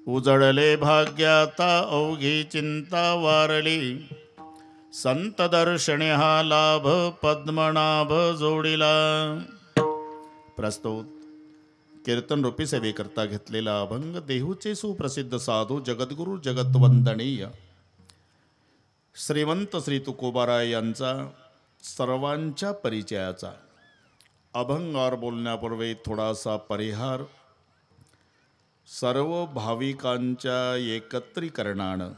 उजळले भाग्याता अवघी चिंता वारली, संत दर्शने हा लाभ पद्मनाभ जोडिला. प्रस्तुत कीर्तन रूपी सेवेकरता घेतलेला अभंग देहूचे सुप्रसिद्ध साधू जगद्गुरु जगतवंदनीय श्रीमंत श्री तुकोबाराय यांचा सर्वांच्या परिचयाचा. अभंगावर बोलण्यापूर्वी थोडासा परिहार. सर्व भाविकांच्या एकत्रीकरणानं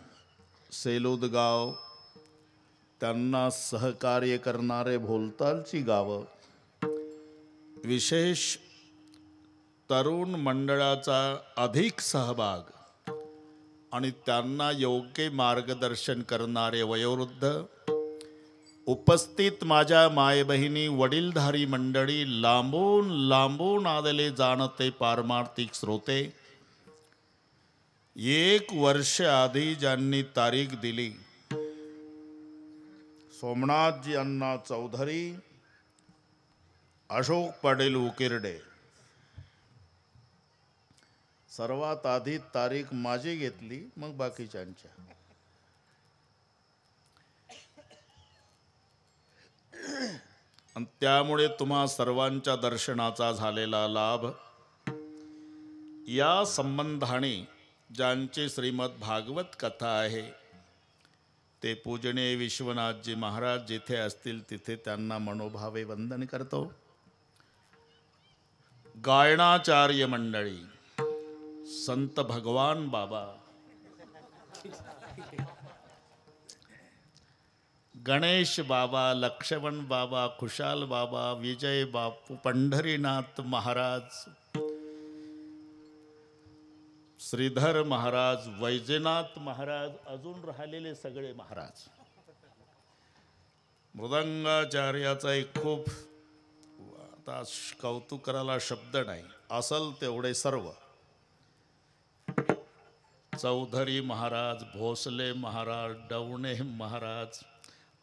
सेलूद गाव, त्यांना सहकार्य करणारे भोलतालची गावं, विशेष तरुण मंडळाचा अधिक सहभाग आणि त्यांना योग्य मार्गदर्शन करणारे वयोवृद्ध, उपस्थित माझ्या मायबहिणी, वडीलधारी मंडळी, लांबून लांबून आलेले जाणते पारमार्थिक श्रोते, 1 वर्ष आधी ज्यांनी तारीख दिली, सोमनाथजी अण्णा चौधरी, अशोक पाटील उकिरडे, सर्वात आधी तारीख माझी घेतली, मग बाकीच्यांच्या. आणि त्यामुळे तुम्हा सर्वांच्या दर्शनाचा झालेला लाभ. या संबंधाने ज्यांची श्रीमद भागवत कथा आहे ते पूजनीय विश्वनाथजी महाराज जिथे असतील तिथे त्यांना मनोभावे वंदन करतो. गायनाचार्य मंडळी, संत भगवान बाबा, गणेश बाबा, लक्ष्मण बाबा, खुशाल बाबा, विजय बापू, पंढरीनाथ महाराज, श्रीधर महाराज, वैजनाथ महाराज, अजून राहिलेले सगळे महाराज. मृदंगाचार्याचा एक खूप आता कौतुक करायला शब्द नाही, असल तेवढे सर्व. चौधरी महाराज, भोसले महाराज, डवणे महाराज,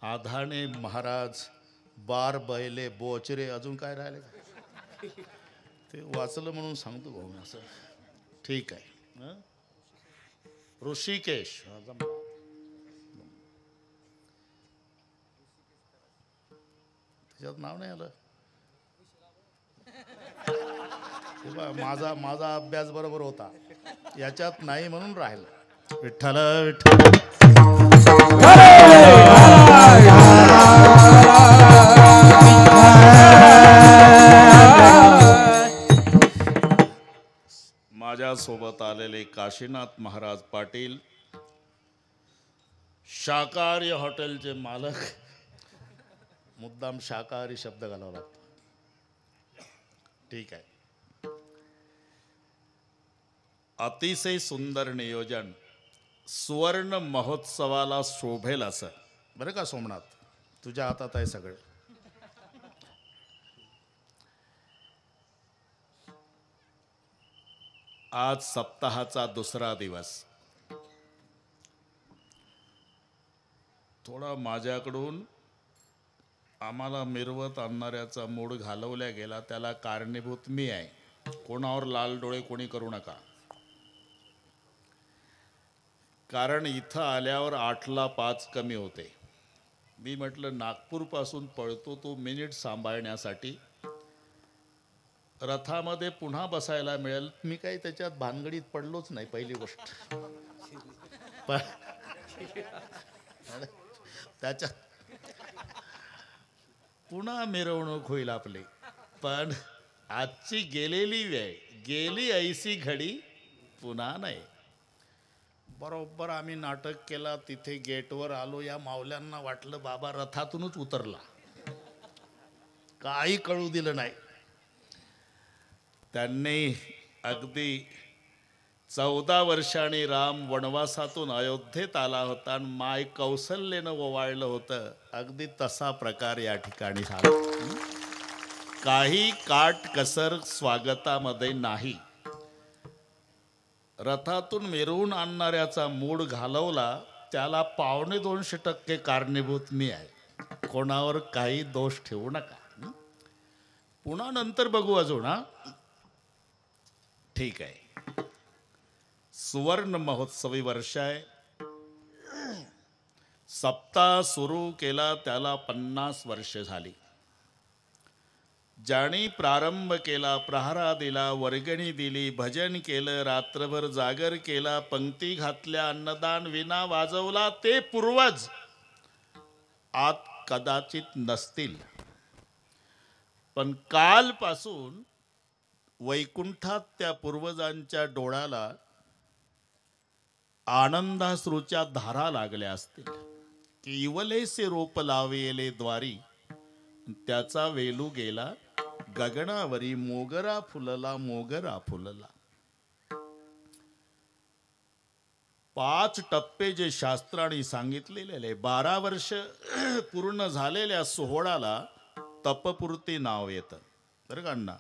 आधाणे महाराज, बार बैले, बोचरे, अजून काय राहिले ते वाचलं म्हणून सांगतो भाऊ मी असं. ठीक आहे. ऋषिकेश, त्याच्यात नाव नाही आलं. माझा अभ्यास बरोबर होता, याच्यात नाही म्हणून राहिला. विठ्ठल विठ्ठल. माझ्यासोबत आलेले काशीनाथ महाराज पाटील, शाकाहारी हॉटेलचे मालक. मुद्दाम शाकाहारी शब्द घालावा लागतो. ठीक आहे. अतिशय सुंदर नियोजन, सुवर्ण महोत्सवाला शोभेल असं. बरं का सोमनाथ, तुझ्या हातात आहे सगळं. आज सप्ताहाचा दुसरा दिवस. थोडा माझ्याकडून आम्हाला मिरवत आणणाऱ्याचा मूड घालवल्या गेला, त्याला कारणीभूत मी आहे. कोणावर लाल डोळे कोणी करू नका. कारण इथं आल्यावर 8ला 5 कमी होते. मी म्हटलं नागपूरपासून पळतो तो मिनिट सांभाळण्यासाठी, रथामध्ये पुन्हा बसायला मिळेल. मी काही त्याच्यात भानगडीत पडलोच नाही, पहिली गोष्ट. त्याच्यात पुन्हा मिरवणूक होईल आपली. पण आजची गेलेली वेळ, गेली ऐसी घडी पुन्हा नाही. बरोबर आम्ही नाटक केला, तिथे गेटवर आलो. या मावल्यांना वाटलं बाबा रथातूनच उतरला, काही कळू दिलं नाही. त्यांनी अगदी 14 वर्षांनी राम वनवासातून अयोध्येत आला होता आणि माय कौशल्यानं ओवाळलं होतं, अगदी तसा प्रकार या ठिकाणी झाला. काही काट कसर स्वागतामध्ये नाही. रथातून मिरवून आणणाऱ्याचा मूड घालवला, त्याला 2.25% कारणीभूत मी आहे. कोणावर काही दोष ठेवू नका. पुन्हा नंतर बघू अजून. हा ठीक आहे. सुवर्ण महोत्सवी वर्ष आहे. सप्ताह सुरू केला त्याला 50 वर्ष झाली. ज्याने प्रारंभ केला, प्रहारा दिला, वर्गणी दिली, भजन केलं, रात्रभर जागर केला, पंक्ती घातल्या, अन्नदान विना वाजवला, ते पूर्वज आत कदाचित नसतील. पण कालपासून वैकुंठात त्या पूर्वजांच्या डोळ्याला आनंदाश्रूच्या धारा लागल्या असतील. की इवलेसे रोप लावेले द्वारी, त्याचा वेलू गेला गगनावरी, मोगरा फुलला, मोगरा फुलला. 5 टप्पे जे शास्त्राने सांगितलेले, 12 वर्ष पूर्ण झालेल्या सोहळ्याला तपपूर्ती नाव येतं. बरं का अण्णा?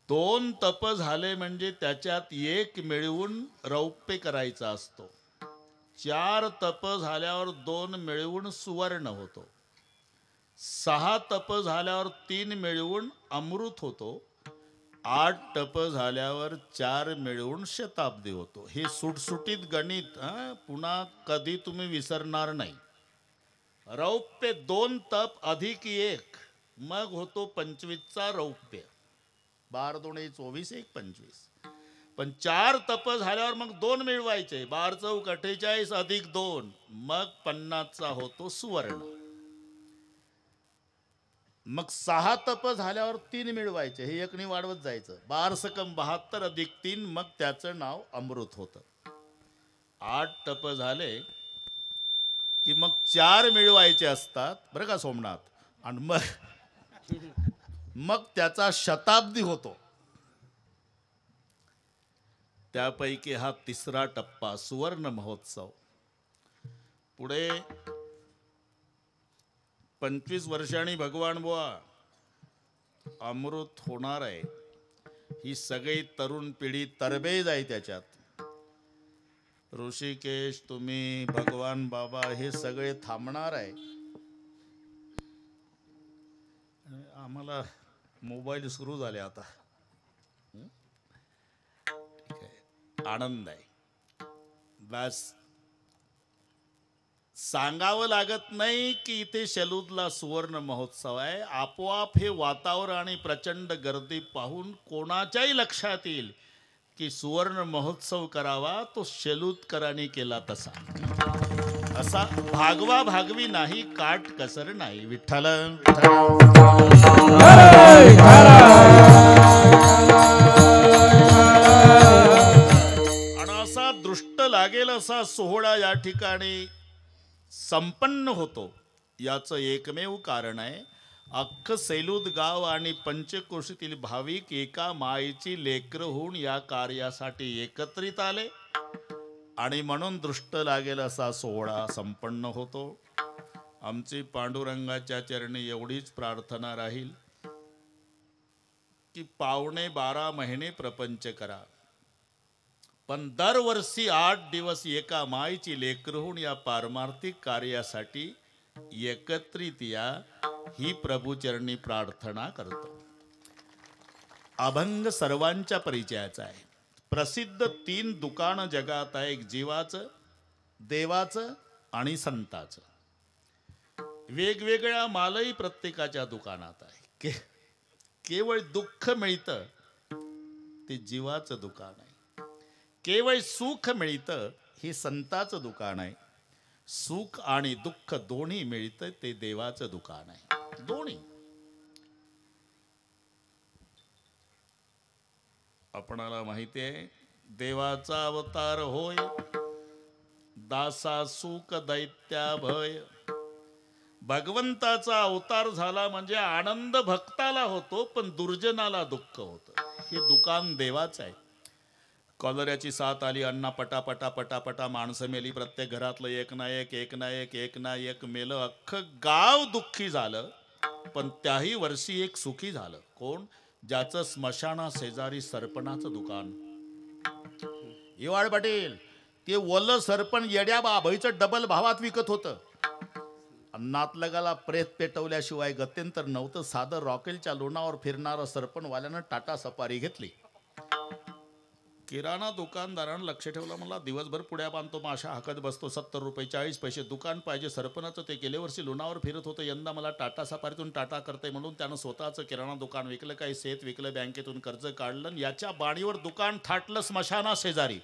2 तप झाले म्हणजे त्याच्यात 1 मिळवून रौप्य करायचा असतो. 4 तप झाल्यावर 2 मिळवून सुवर्ण होतो. 6 तप झाल्यावर 3 मिळवून अमृत होतो. 8 टप झाल्यावर 4 मिळवून शताब्दी होतो. हे सुटसुटीत गणित पुन्हा कधी तुम्ही विसरणार नाही. रौप्य 2 तप अधिक 1 मग होतो 25चा रौप्य. 12 2 24 1 25. पण 4 तप झाल्यावर मग 2 मिळवायचे. 12 चौक 48 अधिक 2 मग 50चा होतो सुवर्ण. मग 6 तप झाल्यावर 3 मिळवायचे. हे एकने वाढवत जायचं. 12 सकम 72 अधिक 3 मग त्याचं नाव अमृत होतं. 8 तप झाले की मग 4 मिळवायचे असतात. बरं का सोमनाथ? आणि मग त्याचा शताब्दी होतो. त्यापैकी हा 3रा टप्पा सुवर्ण महोत्सव. पुढे 25 वर्षांनी भगवान बुवा अमृत होणार आहे. ही सगळी तरुण पिढी तरबेज आहे त्याच्यात. ऋषिकेश, तुम्ही, भगवान बाबा हे सगळे थांबणार आहे. आम्हाला मोबाईल सुरू झाले आता. ठीक आहे, आनंद आहे. बस सांगावं लागत नाही की इथे शेलूदला सुवर्ण महोत्सव आहे. आपोआप हे वातावरण आणि प्रचंड गर्दी पाहून कोणाच्याही लक्षात येईल की सुवर्ण महोत्सव करावा तो शेलूदकरांनी केला तसा. असा भागवा भागवी नाही, काट कसर नाही. विठ्ठल आणि असा दृष्ट लागेल असा सोहळा या ठिकाणी संपन्न होतो. याचं एकमेव कारण आहे, अख्खं सेलूद गाव आणि पंचक्रोशीतील भाविक एका मायेची लेकरं होऊन या कार्यासाठी एकत्रित आले आणि म्हणून दृष्ट लागेल असा सोहळा संपन्न होतो. आमची पांडुरंगाच्या चरणी एवढीच प्रार्थना राहील की 12 महिने प्रपंच करा, पण दरवर्षी 8 दिवस एका मायेची लेकरं होऊन या पारमार्थिक कार्यासाठी एकत्रित या, ही प्रभूचरणी प्रार्थना करतो. अभंग सर्वांच्या परिचयाचा आहे. प्रसिद्ध 3 दुकानं जगात आहे, एक जीवाचं, देवाचं आणि संताचं. वेगवेगळ्या मालही प्रत्येकाच्या दुकानात आहे. केवळ दुःख मिळतं ते जीवाचं दुकान आहे. केवळ सुख मिळतं हे संताचं दुकान आहे. सुख आणि दुःख दोन्ही मिळतं ते देवाचं दुकान आहे. दोन्ही. आपणाला माहिती आहे, देवाचा अवतार होय, दासा सुख दैत्या भय. भगवंताचा अवतार झाला म्हणजे आनंद भक्ताला होतो, पण दुर्जनाला दुःख होतं. हे दुकान देवाचं आहे. कॉलऱ्याची साथ आली, अण्णा पटापटा पटापटा माणसं मेली. प्रत्येक घरातलं एक ना एक मेलं. अख्खं गाव दुःखी झालं, पण त्याही वर्षी एक सुखी झालं. कोण? ज्याचं स्मशाना शेजारी सरपणाचं दुकान. हिवाळ पाटील, ते ओलं सरपण येड्या बाभईचं डबल भावात विकत होतं. नातलगाला प्रेत पेटवल्याशिवाय गत्यंतर नव्हतं. साधं रॉकेलच्या लोणावर फिरणारं सरपणवाल्यानं टाटा सफारी घेतली. किराणा दुकानदारानं लक्ष ठेवलं, मला दिवसभर पुड्या बांधतो, माशा हाकत बसतो, 70 रुपये 40 पैसे दुकान पाहिजे. सरपणाचं ते गेल्या वर्षी लोणावर फिरत होतं, यंदा मला टाटा सफारीतून टाटा करते म्हणून त्यानं स्वतःचं किराणा दुकान विकलं, काही शेत विकलं, बँकेतून कर्ज काढलं. याच्या बाणीवर दुकान थाटलं स्मशाना शेजारी.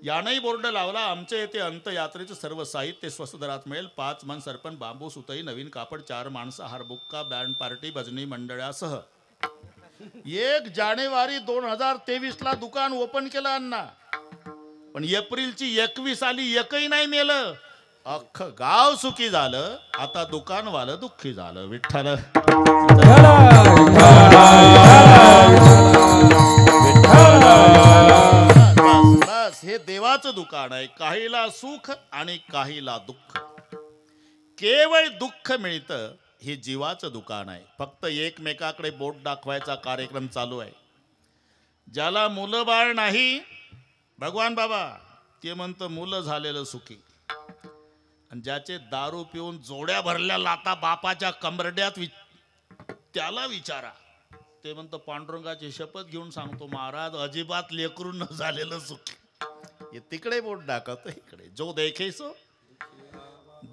यानंही बोर्ड लावला, आमच्या येथे अंतयात्रेचं सर्व साहित्य स्वस्त दरात मिळेल. 5 मन सरपण, बांबू, सुतई, नवीन कापड, 4 माणसं, हारबुक्का, बँड पार्टी, भजनी मंडळासह. 1 जानेवारी 2023 दुकान ओपन केलं अण्णा. पण एप्रिलची 21 आली, एकही नाही मेलं. अख्खं गाव सुखी झालं. आता दुकानवालं दुःखी झालं. विठ्ठल बस हे देवाचं दुकान आहे. काहीला सुख आणि काहीला दुःख. केवळ दुःख मिळतं हे जीवाचं दुकान आहे. फक्त एकमेकाकडे बोट दाखवायचा कार्यक्रम चालू आहे. ज्याला मुलं बाळ नाही, भगवान बाबा ते म्हणतं मुलं झालेलं सुखी. आणि ज्याचे दारू पिऊन जोड्या भरल्या लाता बापाच्या कमरड्यात त्याला विचारा, ते म्हणतं पांडुरंगाची शपथ घेऊन सांगतो महाराज अजिबात लेकरून न झालेलं सुखी. हे तिकडे बोट दाखवतो, इकडे जो देखे सो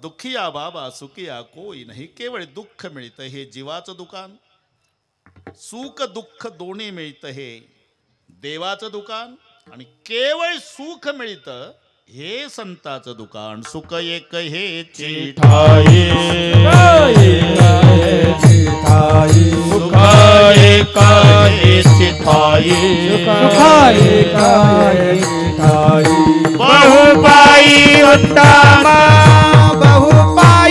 दुखिया बाबा सुखिया कोई नाही. केवळ दुःख मिळतं हे जीवाचं दुकान. सुख दुःख दोन्ही मिळतं हे देवाचं दुकान. आणि केवळ सुख मिळतं हे संताचं दुकान. सुख एक हे चिठाई, सुख एक हे चिठाई, बहुपाई उत्तम बहुपाई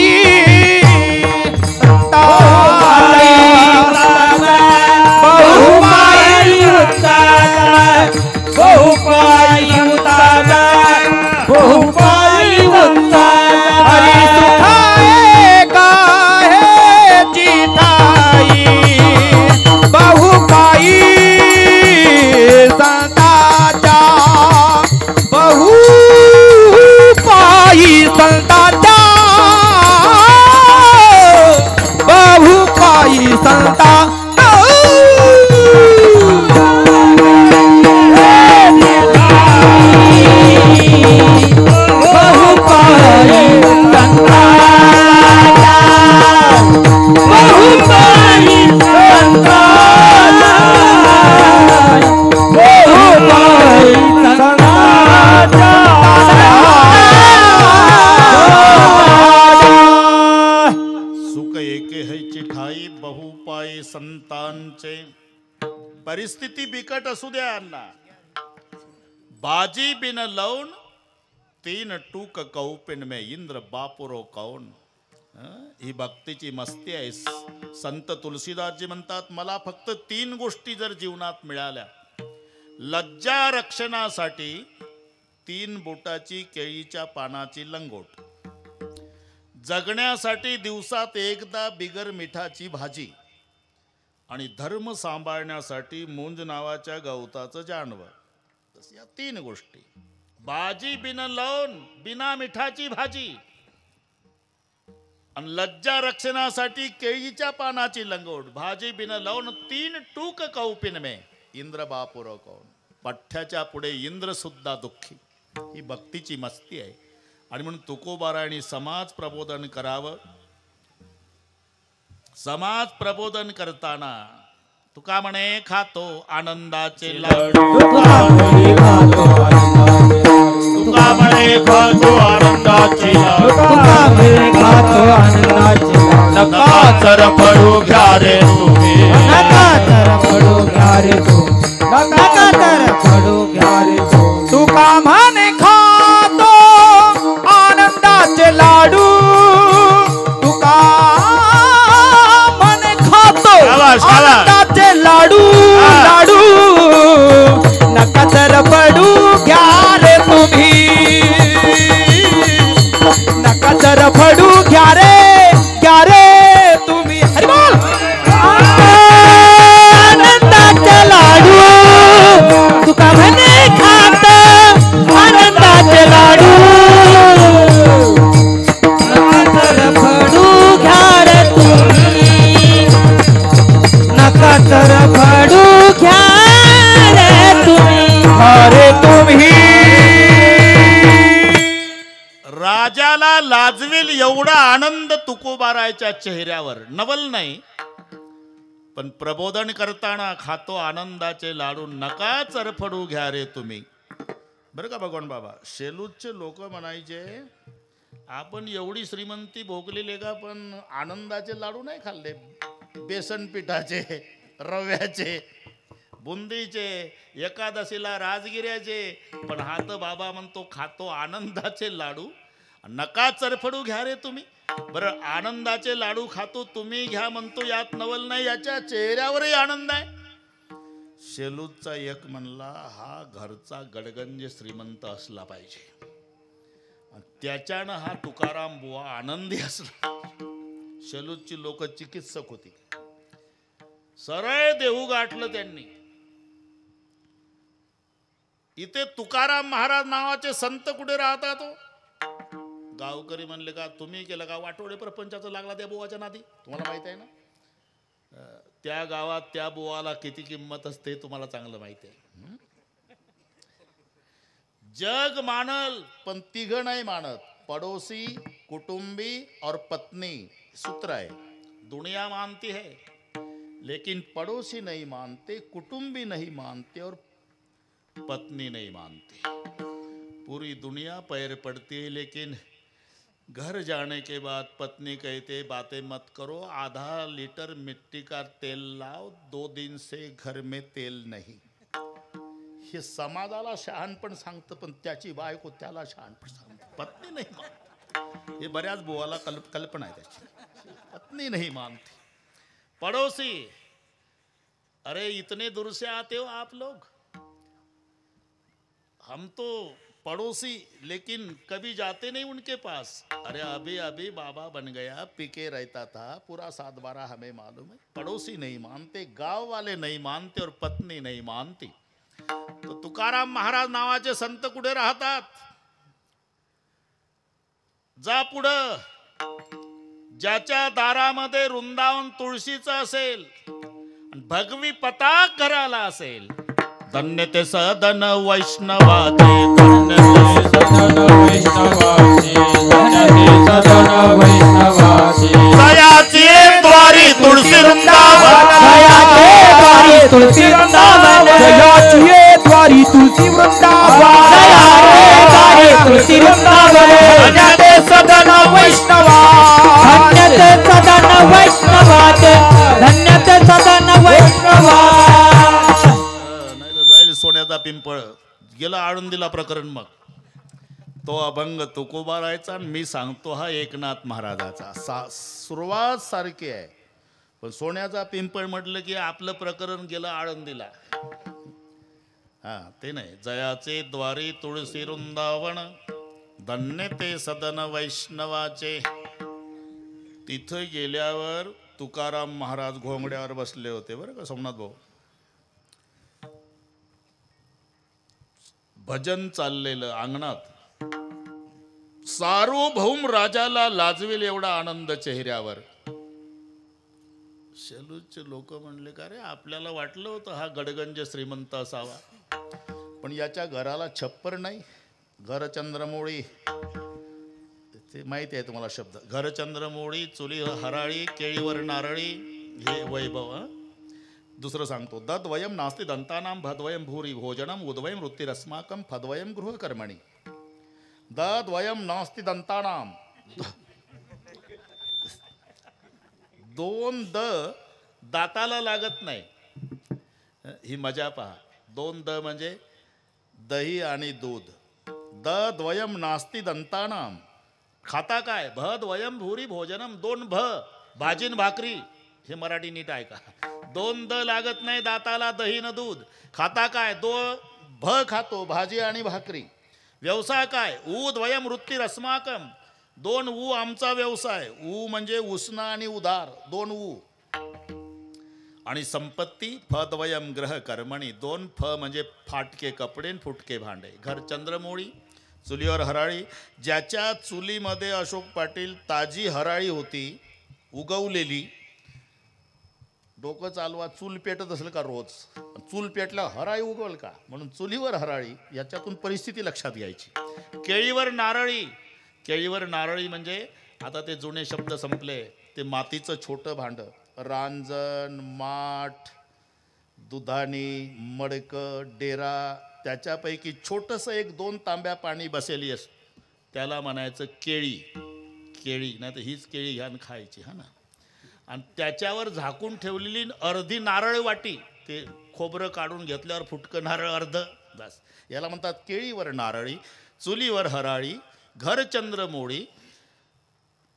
संतांचे. परिस्थिती बिकट असू द्या अण्णा, बाजी बिन लौन 3 टूक कौपिन में इंद्र बापुरो कौन. ही भक्तीची मस्ती आहे. संत तुलसीदासजी म्हणतात, मला फक्त 3 गोष्टी जर जीवनात मिळाल्या, लज्जा रक्षणासाठी 3 बोटाची केळीच्या पानाची लंगोट, जगण्यासाठी दिवसात एकदा बिगर मिठाची भाजी, आणि धर्म सांभाळण्यासाठी मुंज नावाच्या गवताचं जानवर. तस या 3 गोष्टी. बाजी बिन लौन, बिना मिठाची भाजी, आणि लज्जा रक्षणासाठी केळीच्या पानाची लंगोट. भाजी बिन लौन 3 टूक कौपिन में इंद्र बापुरो कौन. पठ्ठ्याच्या पुढे इंद्र सुद्धा दुःखी. ही भक्तीची मस्ती आहे. आणि म्हणून तुकोबारायणी समाज प्रबोधन करावं. समाज प्रबोधन करताना तुका म्हणे खातो आनंदाचे लाडू, तुका म्हणे खातो आनंदाचे लाडू, तुका म्हणे खातो आनंदाचे लाडू. नका तर पडू घ्या रे तुम्ही, नका तर पडू घ्या रे तू, नका तर पडू घ्या रे तू. तुका म्हणे खातो आनंदाचे लाडू, तुका आनंदाचे लाडू लाडू. नका तर पडू घ्या रे तुम्ही, नका तर पडू घ्या रे तुम्ही. हरी बोल. आनंदाचे लाडू लाजवेल एवढा आनंद तुकोबारायच्या चेहऱ्यावर. नवल नाही पण प्रबोधन करताना खातो आनंदाचे लाडू, नका चरफडू घ्या रे तुम्ही. बरं का भगवान बाबा, शेलूचे लोक म्हणायचे आपण एवढी श्रीमंती भोगलेली का पण आनंदाचे लाडू नाही खाल्ले. बेसन पिठाचे, रव्याचे, बुंदीचे, एकादशीला राजगिऱ्याचे, पण हा तर बाबा म्हणतो खातो आनंदाचे लाडू, नका चरफडू घ्या रे तुम्ही. बरं, आनंदाचे लाडू खातो तुम्ही घ्या म्हणतो, यात नवल नाही, याच्या चेहऱ्यावरही आनंद आहे. शेलूचा एक म्हणला हा घरचा गडगंज श्रीमंत असला पाहिजे, त्याच्यानं हा तुकाराम बुवा आनंदी असला. शेलूची लोक चिकित्सक होती, सरळ देहू गाठलं त्यांनी. इथे तुकाराम महाराज नावाचे संत कुठे राहतात हो? गावकरी म्हणले का तुम्ही केलं का वाटोळे प्रपंचाचं लागला त्या बुवाच्या नादी? तुम्हाला माहित आहे ना, त्या गावात त्या बुवाला किती किंमत असते तुम्हाला चांगलं माहिती आहे. जग मानल पण तिघ नाही मानत, पड़ोसी, कुटुंबी और पत्नी. सूत्र है, दुनिया मानती है लेकिन पड़ोसी नहीं मानते, कुटुंबी नहीं मानते और पत्नी नहीं मानती. पूरी दुनिया पैर पड़ती है लेकिन घर जाने के बाद पत्नी कहते बातें मत करो, आधा लीटर मिट्टी का तेल लाओ, 2 दिन से घर में तेल नहीं. हे समाजाला शहाणपण सांगतं पण त्याची बायको त्याला शहाणपण सांगते, पत्नी नाही मानते. हे बऱ्याच बुवाला कल्पना आहे त्याची, पत्नी नहीं मानती. पड़ोसी, अरे इतने दूर से आते हो आप लोग, हम तो पड़ोसी लेकिन कभी जाते नहीं उनके पास. अरे अभी अभी बाबा बन गया, पीके रहता था, पूरा 7-12 हमें मालूम है. पड़ोसी नहीं मानते, गांव वाले नहीं मानते और पत्नी नहीं मानती. तो तुकाराम महाराज नावाचे संत कुठे राहतात? जा पुढं, ज्याच्या दारामध्ये वृंदावन तुळशीचं असेल, भगवी पताक घराला असेल, धन्य ते सदन वैष्णवाचे, धन्य ते सदन वैष्णवाचे, धन्य ते सदन वैष्णवाचे. दयाचे द्वारी तुळसी वृंदावन, दयाचे द्वारी तुळसी वृंदावन, दयाचे द्वारी तुळसी वृंदावन, दयाचे द्वारी तुळसी वृंदावन. धन्य ते सदन वैष्णवा, धन्य ते सदन वैष्णवाचे, धन्य ते सदन वैष्णवा. सोन्याचा पिंपळ गेला आळंदीला प्रकरण. मग तो अभंग तुकोबारायचा, मी सांगतो हा एकनाथ महाराजाचा. सुरुवात सारखी आहे पण सोन्याचा पिंपळ म्हटलं की आपलं प्रकरण गेलं आळंदीला. हा ते नाही, जयाचे द्वारी तुळशी वृंदावन, धन्य ते सदन वैष्णवाचे. तिथं गेल्यावर तुकाराम महाराज घोंगड्यावर बसले होते बरं का सोमनाथ भाऊ. भजन चाललेलं अंगणात, सार्वभौम राजाला लाजवेल एवढा आनंद चेहऱ्यावर. शेलूचे लोक म्हणले का रे, आपल्याला वाटलं होतं हा गडगंज श्रीमंत असावा, पण याच्या घराला छप्पर नाही. घर चंद्रमोळी, ते माहिती आहे तुम्हाला शब्द, घर चंद्रमोळी, चुली हराळी, केळीवर नारळी, हे वैभव. दुसरं सांगतो, दद्वयम नास्ति दंतानाम, भद्वयम भूरी भोजनम, उद्वयम वृत्तिरस्माकम, फद्वयम गृहकर्मणि. दद्वयम नास्ति दंतानाम, 2 द दाताला लागत नाही. ही मजा पहा, 2 द म्हणजे दही आणि दूध. दद्वयम नास्ति दंतानाम, खाता काय? भद्वयम भूरी भोजनम, 2 भ, भाजीन भाकरी. हे मराठी नीट ऐका, 2 द लागत नाही दाताला, दही न दूध. खाता काय? 2 भ खातो, भाजी आणि भाकरी. व्यवसाय काय? उद्वयम वृत्तिरस्माकम, 2 ऊ आमचा व्यवसाय. ऊ म्हणजे उसना आणि उदार, 2 ऊ. आणि संपत्ती फद्वयम ग्रह कर्मणी, 2 फ म्हणजे फाटके कपडे, फुटके भांडे. घर चंद्रमोळी, चुलीवर हराळी. ज्याच्या चुलीमध्ये अशोक पाटील ताजी हराळी होती उगवलेली, डोकं चालवा, चूल पेटत असेल का रोज? चूल पेटला हराळी उगवल का? म्हणून चुलीवर हराळी, याच्यातून परिस्थिती लक्षात घ्यायची. केळीवर नारळी, केळीवर नारळी म्हणजे आता ते जुने शब्द संपले. ते मातीचं छोटं भांड, रांजण, माठ, दुधानी, मडकं, डेरा, त्याच्यापैकी छोटंसं 1-2 तांब्या पाणी बसेली असं, त्याला म्हणायचं केळी. केळी नाही तर हीच केळी घ्यान खायची हा ना. आणि त्याच्यावर झाकून ठेवलेली अर्धी नारळ वाटी, ते खोबरं काढून घेतल्यावर फुटकं नारळ अर्ध, बस याला म्हणतात केळीवर नारळी. चुलीवर हराळी, घर चंद्रमोळी.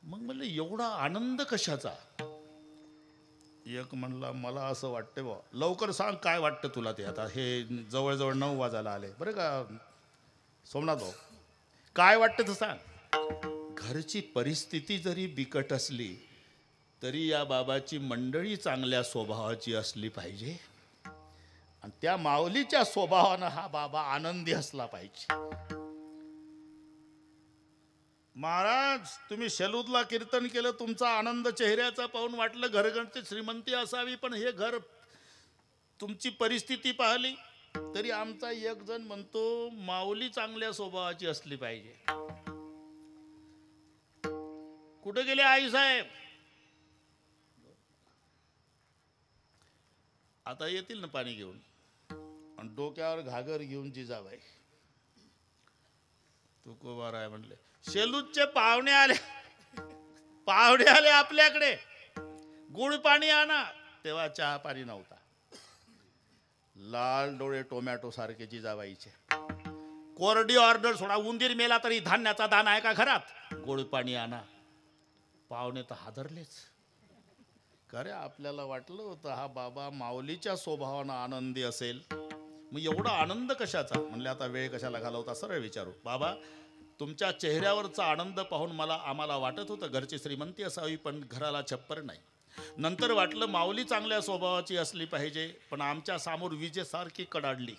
मग म्हणलं एवढा आनंद कशाचा? एक म्हणला मला असं वाटतं बा. लवकर सांग काय वाटतं तुला ते. आता हे जवळजवळ 9 वाजायला आले बरं का सोमनाथ भाऊ, काय वाटतं तर सांग. घरची परिस्थिती जरी बिकट असली तरी या बाबाची मंडळी चांगल्या स्वभावाची असली पाहिजे आणि त्या माऊलीच्या स्वभावानं हा बाबा आनंदी असला पाहिजे. महाराज तुम्ही शेलूदला कीर्तन केलं, तुमचा आनंद चेहऱ्याचा पाहून वाटलं घरघरची श्रीमंती असावी, पण हे घर तुमची परिस्थिती पाहिली तरी आमचा एक जण म्हणतो माऊली चांगल्या स्वभावाची असली पाहिजे. कुठे गेले आई साहेब? आता येतील ना पाणी घेऊन. आणि डोक्यावर घागर घेऊन जिजाबाई तुकोबार आहे म्हणले. शेलूदचे पाहुणे आले, पाहुणे आले आपल्याकडे, गुळ पाणी आणा. तेव्हा चहा पाणी नव्हता. लाल डोळे टोमॅटो सारखे जिजाबाईचे. कोरडी ऑर्डर सोडा, उंदीर मेला तरी धान्याचा दाना आहे का घरात? गोड पाणी आणा. पाहुणे तर हादरलेच. खरे आपल्याला वाटलं होतं हा बाबा माऊलीच्या स्वभावानं आनंदी असेल, मग एवढा आनंद कशाचा? म्हणले आता वेळ कशाला घालवता, सरळ विचारू. बाबा तुमच्या चेहऱ्यावरचा आनंद पाहून आम्हाला वाटत होतं घरची श्रीमंती असावी, पण घराला छप्पर नाही. नंतर वाटलं माऊली चांगल्या स्वभावाची असली पाहिजे, पण आमच्या समोर विजेसारखी कडाडली.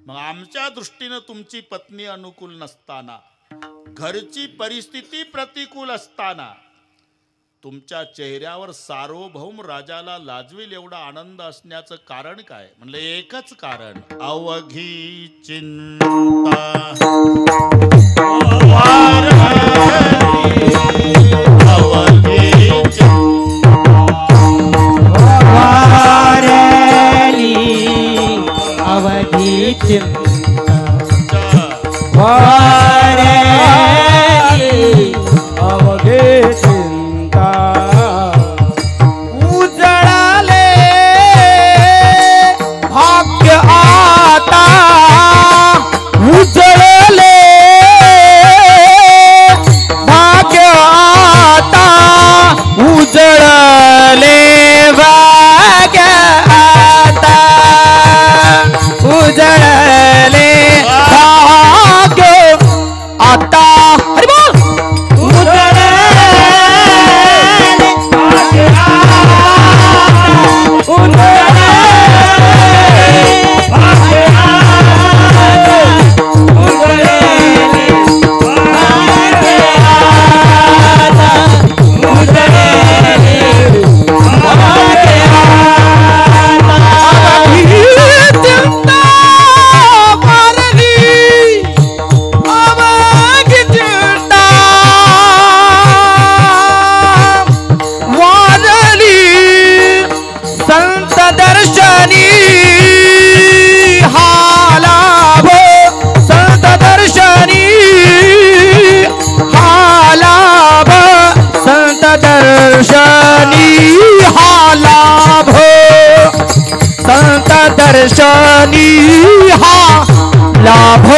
मग आमच्या दृष्टीनं तुमची पत्नी अनुकूल नसताना, घरची परिस्थिती प्रतिकूल असताना तुमच्या चेहऱ्यावर सार्वभौम राजाला लाजवेल एवढा आनंद असण्याचं कारण काय? म्हणलं एकच कारण, अवघी चिंता अवघी अवघी चिंता दर्शनी हा लाभ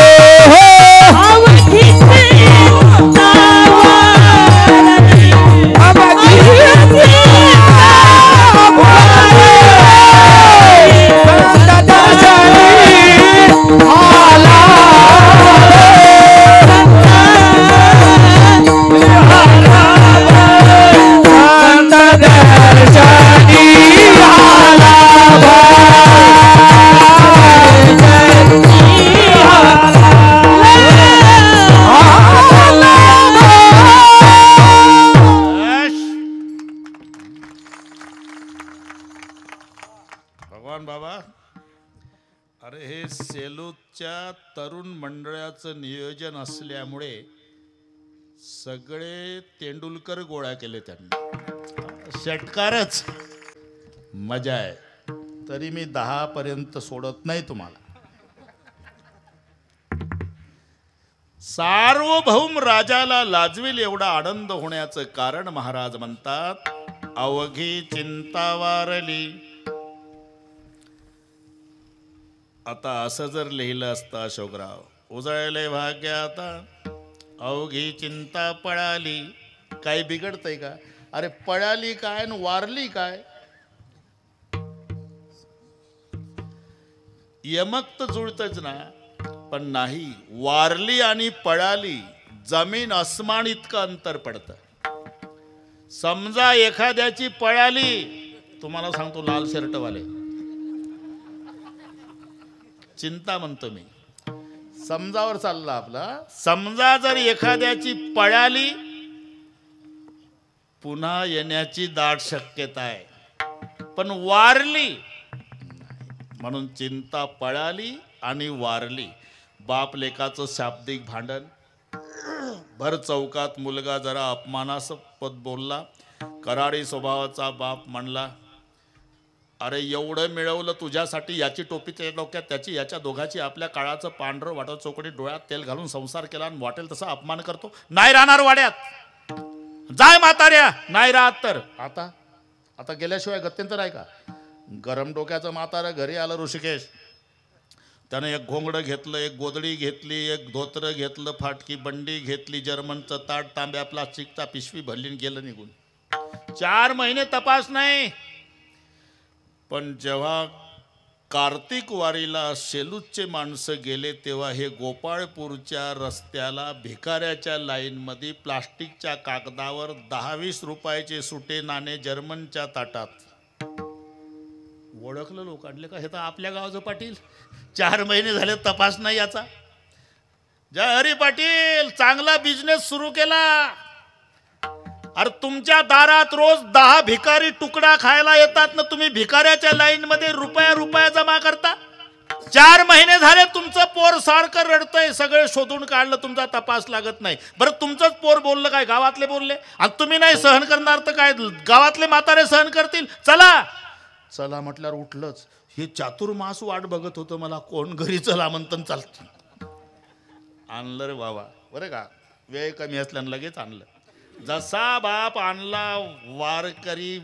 तरुण मंडळाचं नियोजन असल्यामुळे सगळे तेंडुलकर गोळा केले त्यांनी, षटकारच. मजा आहे. तरी मी 10 पर्यंत सोडत नाही तुम्हाला. सार्वभौम राजाला लाजवेल एवढा आनंद होण्याचं कारण महाराज म्हणतात, अवघी चिंता वारली. आता असं जर लिहिलं असतं अशोकराव, उजळले भाग्य आता अवघी चिंता पळाली, काय बिघडतंय का? अरे पळाली काय न वारली काय? यमक तर जुळतच ना, पण नाही. वारली आणि पळाली जमीन अस्मान इतकं अंतर पडतं. समजा एखाद्याची पळाली, तुम्हाला सांगतो लाल शर्टवाले, चिंता म्हणतो मी, समजावर चालला आपला. समजा जर एखाद्याची पळाली, पुन्हा येण्याची दाट शक्यता आहे. पण वारली, म्हणून चिंता पळाली आणि वारली. बाप लेकाचं शाब्दिक भांडण. भर चौकात मुलगा जरा अपमानास्पद बोलला. करारी स्वभावाचा बाप म्हणला, अरे एवढं मिळवलं तुझ्यासाठी, याची टोपी त्या डोक्यात, त्याची याच्या दोघाची, आपल्या काळाचं पांढरं वाटत चौकडी डोळ्यात तेल घालून संसार केला आणि वाटेल तसा अपमान करतो. नाही राहणार वाड्यात, जाय म्हाताऱ्या. नाही राहत तर आता गेल्याशिवाय गत्यंतर आहे का? गरम डोक्याचं म्हातारं घरी आलं ऋषिकेश. त्यानं एक घोंगडं घेतलं, एक गोदडी घेतली, एक धोतरं घेतलं, फाटकी बंडी घेतली, जर्मनचं ताट, तांब्या प्लास्टिकचा पिशवी भरली गेलं निघून. 4 महिने तपास नाही. पण जेव्हा कार्तिक वारीला शेलूचचे माणसं गेले, तेव्हा हे गोपाळपूरच्या रस्त्याला भिकाऱ्याच्या लाईनमध्ये प्लास्टिकच्या कागदावर 10-20 रुपयाचे सुटे नाणे जर्मनच्या ताटात. ओळखलं लोकांले का, हे तर आपल्या गावाचं पाटील. 4 महिने झाले तपास नाही याचा. जय हरी पाटील, चांगला बिझनेस सुरू केला. अरे तुमच्या दारात रोज 10 भिकारी तुकडा खायला येतात ना, तुम्ही भिकाऱ्याच्या लाईन मध्ये रुपया जमा करता. 4 महिने झाले तुमचं पोर सारखं रडतंय. सगळे शोधून काढलं, तुमचा तपास लागत नाही. बरं तुमचंच पोर बोललं काय, गावातले बोलले, आणि तुम्ही नाही सहन करणार तर काय गावातले म्हातारे सहन करतील? चला म्हटल्यावर उठलंच. हे चातुर्मास वाट बघत होतं मला, कोण घरी चला म्हणतं चालतं. आणलं रे बाबा, बरं का, वेळ कमी असल्यानं लगेच आणलं. जसा बाप आणला, वारकरी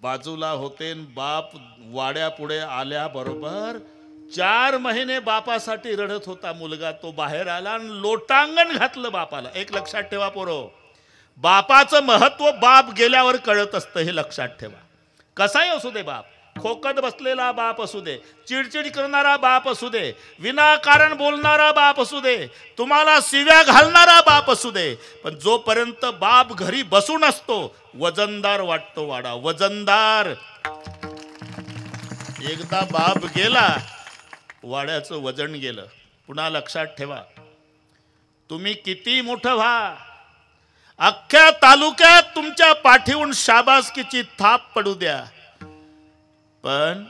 बाजूला होते. बाप वाड्यापुढे आल्याबरोबर 4 महिने बापासाठी रडत होता मुलगा. तो बाहेर आला आणि लोटांगण घातलं बापाला. एक लक्षात ठेवा पोरो, बापाचं महत्व बाप गेल्यावर कळत असतं, हे लक्षात ठेवा. कसाही असू दे बाप, खोकत बसलेला बाप असू दे, चिडचिड करणारा बाप असू दे, विनाकारण बोलणारा बाप असू दे, तुम्हाला शिव्या घालणारा बाप असू दे, पण जोपर्यंत बाप घरी बसून असतो, वजनदार वाटतो वाडा, वजनदार. एकदा बाप गेला, वाड्याचं वजन गेलं. पुन्हा लक्षात ठेवा, तुम्ही किती मोठं व्हा, अख्ख्या तालुक्यात तुमच्या पाठीवून शाबासकीची थाप पडू द्या, पण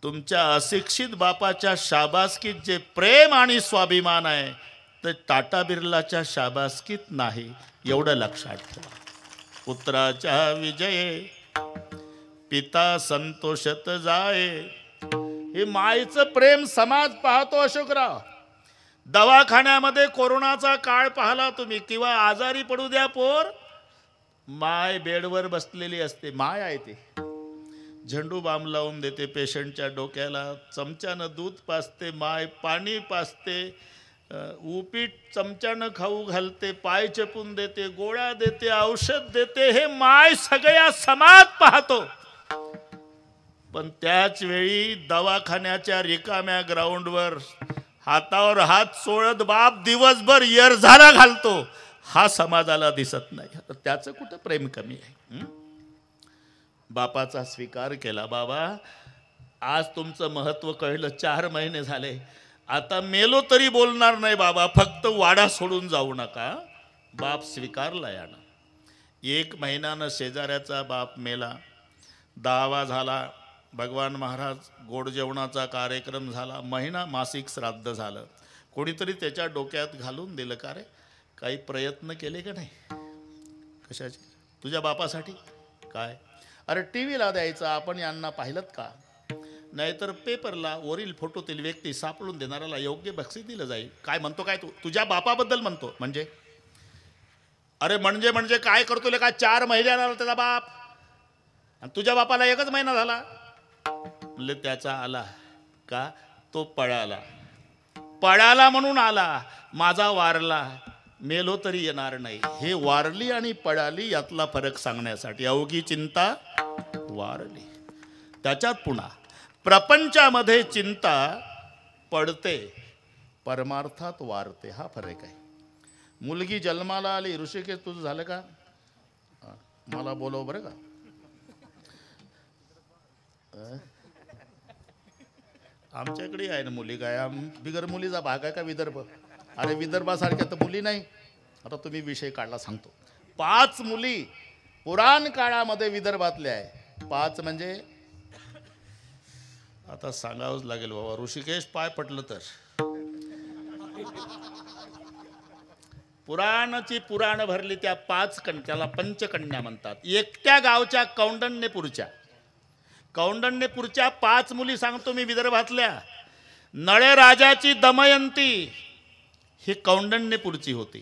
तुमच्या अशिक्षित बापाच्या शाबासकीत जे प्रेम आणि स्वाभिमान आहे, ते टाटा बिर्लाच्या शाबासकीत नाही. एवढं लक्षात ठेवा. पुत्राच्या विजये पिता संतोषत जाये. हे मायचं प्रेम समाज पाहतो अशोकराव. दवाखान्यामध्ये कोरोनाचा काळ पाहला तुम्ही, किंवा आजारी पडू द्या पोर, माय बेडवर बसलेली असते. माय आहे ते, झेंडू बाम लावून देते पेशंटच्या डोक्याला, चमच्यानं दूध पाजते, माय पाणी पाजते, उपीट चमच्यानं खाऊ घालते, पाय चपून देते, गोळ्या देते, औषध देते. हे माय सगळ्या समाज पाहतो. पण त्याच वेळी दवाखान्याच्या रिकाम्या ग्राउंडवर हातावर हात चोळत बाप दिवसभर येरझारा घालतो. हा समाजाला दिसत नाही. त्याचं कुठं प्रेम कमी आहे? बापाचा स्वीकार केला. बाबा आज तुमचं महत्व कळलं. 4 महिने झाले, आता मेलो तरी बोलणार नाही बाबा, फक्त वाडा सोडून जाऊ नका. बाप स्वीकारला यानं. 1 महिन्यानं शेजाऱ्याचा बाप मेला. 10वा झाला. भगवान महाराज गोड जेवणाचा कार्यक्रम झाला. महिना मासिक श्राद्ध झालं. कोणीतरी त्याच्या डोक्यात घालून दिलं, का रे काही प्रयत्न केले का नाही? कशाचे? तुझ्या बापासाठी? काय? अरे टी व्हीला द्यायचं, आपण यांना पाहिलंत का? नाहीतर पेपरला वरील फोटोतील व्यक्ती सापडून देणाऱ्याला योग्य बक्षीस दिलं जाईल. काय म्हणतो काय तू? तुझ्या बापाबद्दल म्हणतो. म्हणजे अरे म्हणजे काय करतो? काय 4 महिने आला त्याचा बाप, आणि तुझ्या बापाला 1च महिना झाला. म्हणले त्याचा आला का? तो पळाला म्हणून आला. माझा वारला, मेलो तरी येणार नाही. हे वारली आणि पळाली यातला फरक सांगण्यासाठी अवघी चिंता वारली. त्याच्यात पुन्हा प्रपंचामध्ये चिंता पडते, परमार्थात वारते. हा फरक आहे. मुलगी जन्माला आली. ऋषिकेश तुझं झालं का? मला बोलव बरं का. आमच्याकडे आहे ना मुली. काय बिगर मुलीचा भाग आहे का विदर्भ? अरे विदर्भासारख्या तर मुली नाही. आता तुम्ही विषय काढला सांगतो. 5 मुली पुराण काळामध्ये विदर्भातल्या आहे. 5 म्हणजे आता सांगावंच लागेल बाबा. ऋषिकेश पाय पटलं तर. पुराणाची पुराण भरली त्या 5 त्याला पंचकन्या म्हणतात. एकट्या गावच्या कौंडण्यपूरच्या 5 मुली सांगतो मी विदर्भातल्या. नळराजाची दमयंती ही कौंडण्यपूरची होती.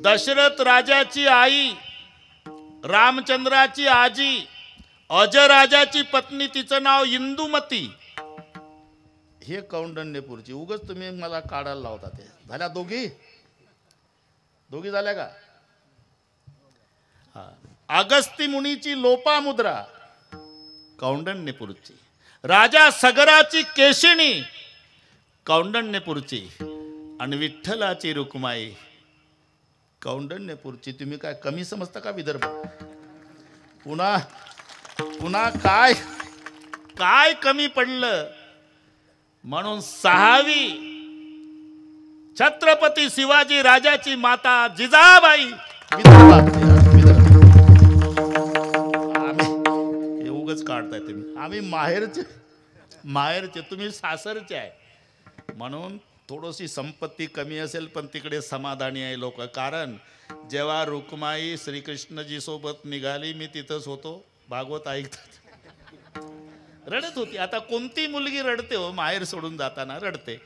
दशरथ राजाची आई, रामचंद्राची आजी, अजराजाची पत्नी, तिचं नाव इंदुमती, हे कौंडण्यपूरची. उगाच तुम्ही मला काढायला लावता. ते झाल्या दोघी झाल्या का? हा. अगस्ती मुनीची लोपामुद्रा कौंडण्यपूरची. राजा सगराची केशिणी कौंडण्यपूरची. आणि विठ्ठलाची रुक्माई कौंडण्यपूरची. तुम्ही काय कमी समजता का विदर्भ? पुन्हा काय कमी पडलं? म्हणून 6वी छत्रपती शिवाजी राजाची माता जिजाबाई विदर्भात. हे उगाच काढताय तुम्ही. आम्ही माहेरचे, तुम्ही सासरचे आहे. म्हणून थोडीशी संपत्ती कमी असेल पण तिकडे समाधानी आहे लोक. कारण जेव्हा रुक्माई श्रीकृष्णजी सोबत निघाली, मी तिथंच होतो. भागवत ऐकतात. रडत होती. आता कोणती मुलगी रडते हो? माहेर सोडून जाताना रडते.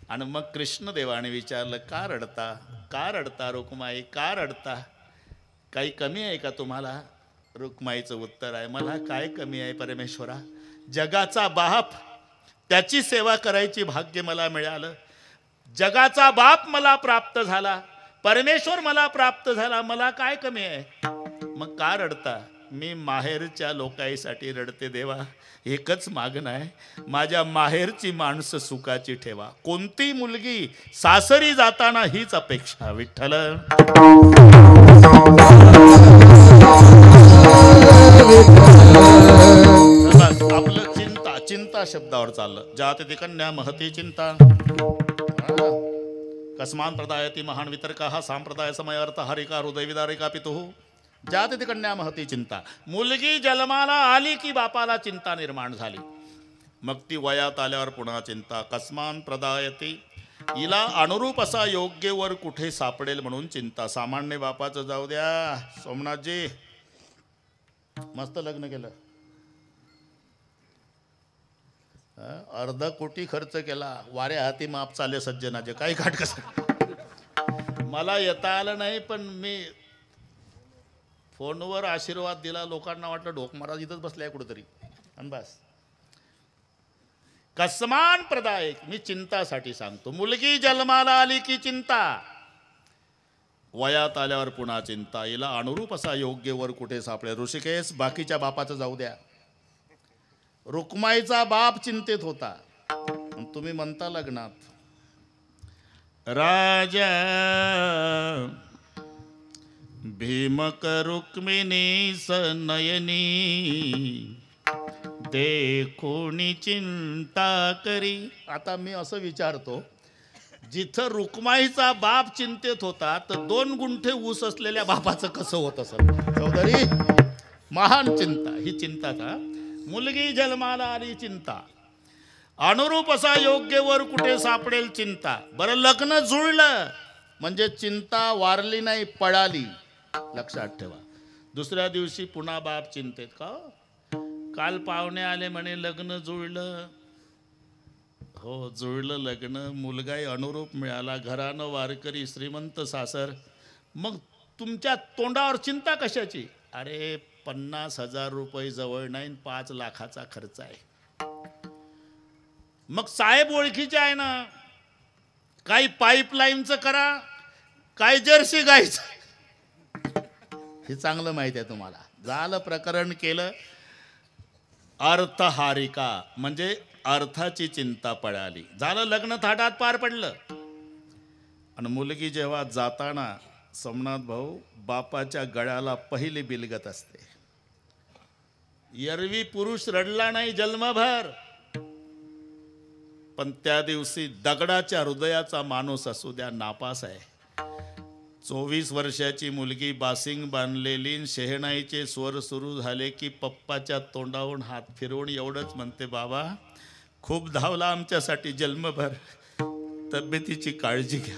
आणि मग कृष्णदेवाने विचारलं, का रडता रुक्माई, का रडता? काही कमी आहे का तुम्हाला? रुक्माईचं उत्तर आहे, मला काय कमी आहे परमेश्वरा? जगाचा बाप, त्याची सेवा करायची भाग्य मला मिळालं. जगाचा बाप मला प्राप्त झाला, परमेश्वर मला प्राप्त झाला. मला काय कमी आहे? मग का रडता? मी माहेरच्या लोकांसाठी रडते देवा. एकच मागणं आहे, माझ्या माहेरची माणसं सुखाची ठेवा. कोणती मुलगी सासरी जाताना हीच अपेक्षा. विठ्ठल आपलं चिंता शब्दावर चाललं. जाती कन्या महती चिंता. कस्मान प्रदायती महान वितर्क सांप्रदाय समय अर्थ हरिका हृदय विदारिका पितुः. जाती कन्या महती चिंता. मुलगी जन्माला आली की बापाला चिंता निर्माण झाली. मग ती वयात आल्यावर पुन्हा चिंता. कस्मान प्रदायती, हिला अनुरूप असा योग्य वर कुठे सापडेल म्हणून चिंता. सामान्य बापाचं जाऊ द्या. सोमनाथजी मस्त लग्न केलं. 1/2 कोटी खर्च केला. वाऱ्या हाती माप चाले सज्जनाचे. काही काट कसं मला येता आलं नाही, पण मी फोनवर आशीर्वाद दिला. लोकांना वाटलं ढोक महाराज इथंच बसलाय कुठेतरी. आणि बस. कस्मान प्रदायक, मी चिंतासाठी सांगतो. मुलगी जन्माला आली की चिंता, वयात आल्यावर पुन्हा चिंता. हिला अनुरूप असा योग्य वर कुठे सापडेल. ऋषिकेश बाकीच्या बापाचं जाऊ द्या. रुक्माईचा बाप चिंतेत होता. तुम्ही म्हणता लग्नात राजा भीमक रुक्मिणी सनयनी देखोनी चिंता करी. आता मी असं विचारतो, जिथं रुक्माईचा बाप चिंतेत होता तर 2 गुंठे ऊस असलेल्या बापाचं कसं होत असेल? चौधरी, महान चिंता. ही चिंता का? मुलगी जन्माला आली चिंता, अनुरूप असा योग्य वर कुठे सापडेल चिंता. बरं लग्न जुळलं म्हणजे चिंता वारली नाही, पळाली. लक्षात ठेवा. दुसऱ्या दिवशी पुन्हा बाप चिंतेत. का काल पाहुणे आले म्हणे लग्न जुळलं. हो जुळलं लग्न, मुलगाही अनुरूप मिळाला, घरानं वारकरी, श्रीमंत सासर. मग तुमच्या तोंडावर चिंता कशाची? अरे 50,000 रुपये जवळ नाही, 5 लाखाचा खर्च आहे. मग साहेब ओळखीचे आहे ना, काही पाईपलाईनचं करा, काय जर्सी गायचं, हे चांगलं माहिती आहे तुम्हाला. झालं प्रकरण केलं. अर्थहारिका म्हणजे अर्थाची चिंता पळाली. झालं लग्न थाटात पार पडलं. आणि मुलगी जेव्हा जाताना सोमनाथ भाऊ बापाच्या गळ्याला पहिली बिलगत असते. एरवी पुरुष रडला नाही जन्मभर, पण त्या दिवशी दगडाच्या हृदयाचा माणूस असू द्या नापास आहे. 24 वर्षाची मुलगी बासिंग बांधलेली, शहनाईचे स्वर सुरू झाले की पप्पाच्या तोंडावरून हात फिरवून एवढंच म्हणते, बाबा खूप धावला आमच्यासाठी जन्मभर, तब्येतीची काळजी घ्या.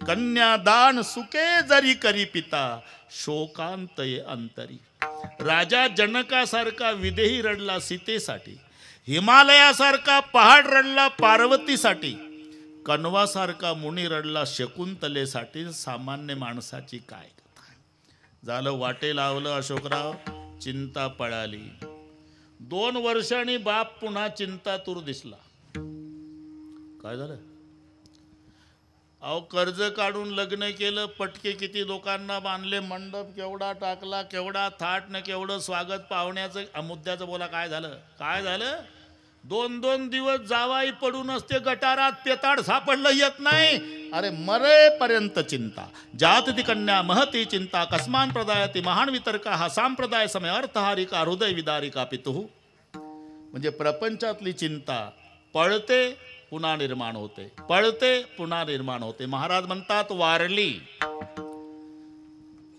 कन्यादान सुखे जरी करी पिता, शोकांतये अंतरी. राजा जनकासारखा विदेही रडला सीतेसाठी, हिमालयासारखा पहाड रडला पार्वतीसाठी, कण्वासारखा मुनी रडला शकुंतलेसाठी. सामान्य माणसाची काय कथा. झालं वाटे लावलं अशोकराव, चिंता पळाली. 2 वर्षांनी बाप पुन्हा चिंतातूर दिसला. काय झालं? अहो कर्ज काढून लग्न केलं, पटके किती लोकांना बांधले, मंडप केवढा टाकला, केवढा थाट न केवढं स्वागत पाहुण्याचं. मुद्द्याचं बोला, काय झालं? काय झालं? 2-2 दिवस जावाई पडून असते गटारात, पेताड सापडलं येत नाही. अरे मरेपर्यंत चिंता. जात ती कन्या महती चिंता, कस्मान प्रदायती महान वितर्का, हा संप्रदाय समय अर्थहारिका, हृदय विदारिका पितुः. म्हणजे प्रपंचातली चिंता पळते पुन्हा निर्माण होते, पळते पुन्हा निर्माण होते. महाराज म्हणतात वारली.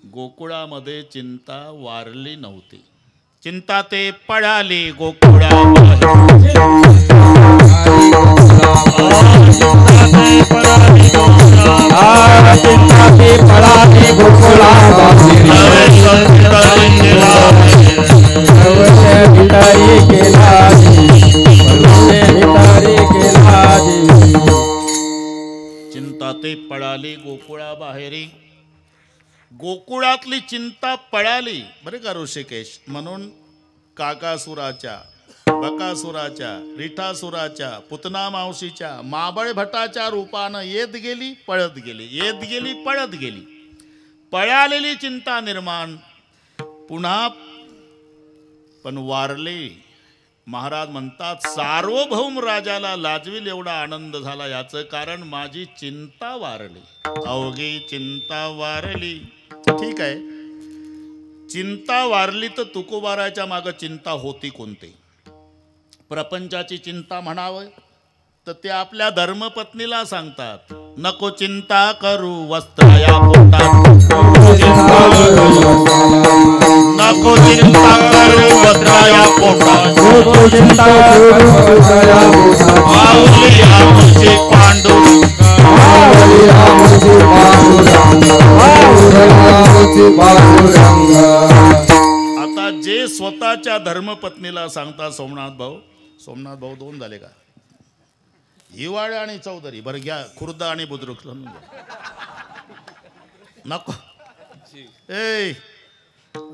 गोकुळामध्ये चिंता वारली नव्हती. चिंता ते पळाली गोकुळामध्ये. चिंता ते पळाली गोकुळाबाहेरी. गोकुळातली चिंता पळाली बरे का ऋषिकेश. म्हणून काकासुराच्या, बकासुराच्या, रिठासुराच्या, पुतना मावशीच्या, माबळ भटाच्या रूपानं येत गेली पळत गेली, येत गेली पळत गेली. पळालेली चिंता निर्माण पुन्हा पण वारली. महाराज म्हणतात सार्वभौम राजाला लाजविल एवढा आनंद झाला. याचं कारण माझी चिंता वारली. अवघी चिंता वारली. ठीक आहे, चिंता वारली तर तुकोबाराच्या मागं चिंता होती कोणती? प्रपंचाची चिंता म्हणावं तर ते आपल्या धर्मपत्नीला सांगतात, नको चिंता करू वस्त्राया पोटात, नको चिंता करू वस्त्राया पोटात, माऊली आमची पांडुरंग. आता जे स्वतःच्या धर्मपत्नीला सांगतात सोमनाथ भाऊ 2 झाले का? हिवाळे आणि चौधरी बरं घ्या, खुर्द आणि बुद्रुक नको. ए